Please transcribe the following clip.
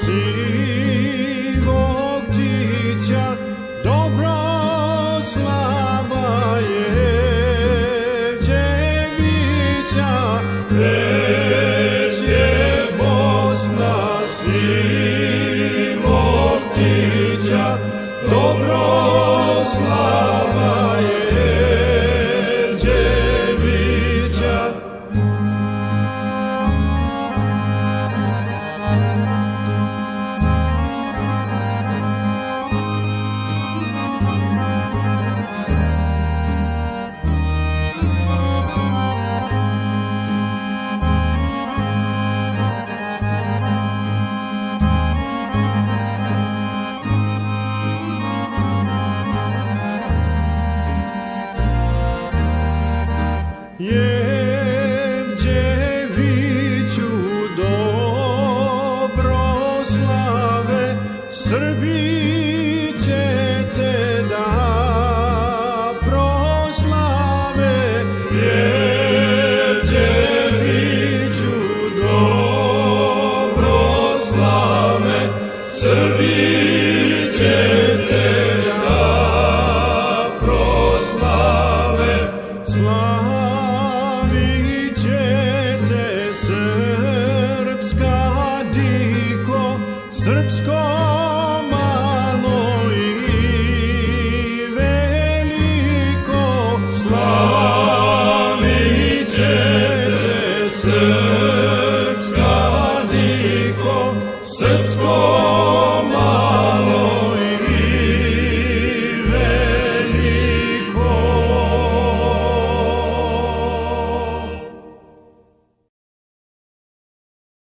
sivog ptića, dobro slava je djevića, već je Bosna sivog ptića, dobro slava je djevića. Jevđeviću dobro slave, Srbi će te da proslave. Jevđeviću dobro slave, Srbi će te da proslave. Slavit ćete srpska diko, srpsko malo i veliko. Slavit ćete srpska diko, srpsko